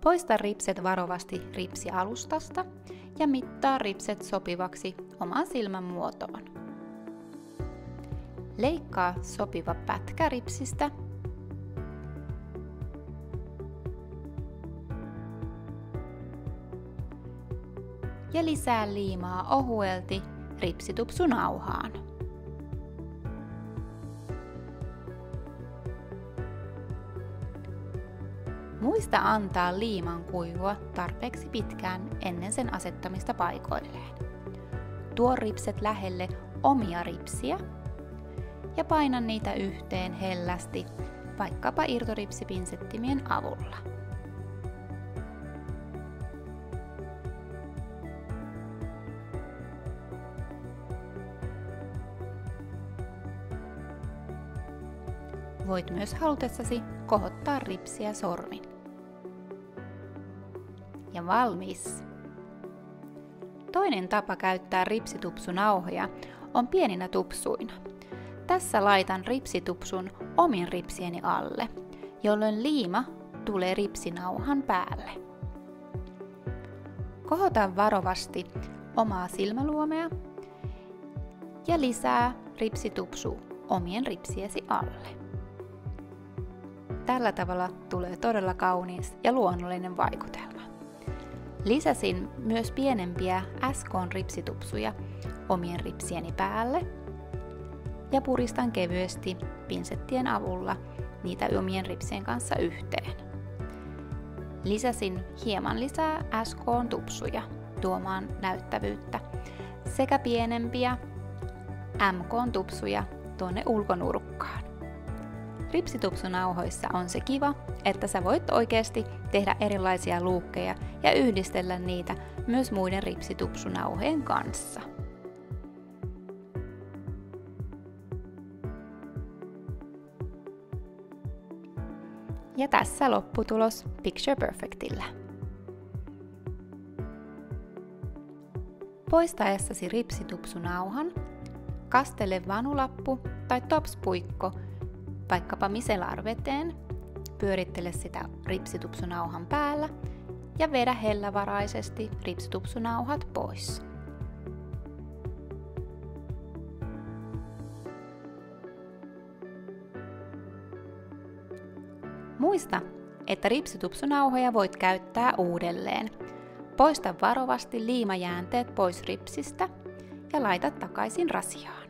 Poista ripset varovasti ripsialustasta ja mittaa ripset sopivaksi oman silmän muotoon. Leikkaa sopiva pätkä ripsistä ja lisää liimaa ohuelti ripsitupsunauhaan. Muista antaa liiman kuivua tarpeeksi pitkään ennen sen asettamista paikoilleen. Tuo ripset lähelle omia ripsiä ja paina niitä yhteen hellästi, vaikkapa irtoripsipinsettimien avulla. Voit myös halutessasi kohottaa ripsiä sormin. Ja valmis! Toinen tapa käyttää ripsitupsunauhoja on pieninä tupsuina. Tässä laitan ripsitupsun omin ripsieni alle, jolloin liima tulee ripsinauhan päälle. Kohota varovasti omaa silmäluomea ja lisää ripsitupsu omien ripsiesi alle. Tällä tavalla tulee todella kaunis ja luonnollinen vaikutelma. Lisäsin myös pienempiä SK:n ripsitupsuja omien ripsieni päälle ja puristan kevyesti pinsettien avulla niitä omien ripsien kanssa yhteen. Lisäsin hieman lisää SK:n tupsuja tuomaan näyttävyyttä sekä pienempiä MK:n tupsuja tuonne ulkonurkkaan. Ripsitupsunauhoissa on se kiva, että sä voit oikeasti tehdä erilaisia luukkeja ja yhdistellä niitä myös muiden ripsitupsunauhojen kanssa. Ja tässä lopputulos Picture Perfectillä. Poistaessasi ripsitupsunauhan, kastele vanulappu tai topspuikko vaikkapa micellar-veteen, pyörittele sitä ripsitupsunauhan päällä ja vedä hellävaraisesti ripsitupsunauhat pois. Muista, että ripsitupsunauhoja voit käyttää uudelleen. Poista varovasti liimajäänteet pois ripsistä ja laita takaisin rasiaan.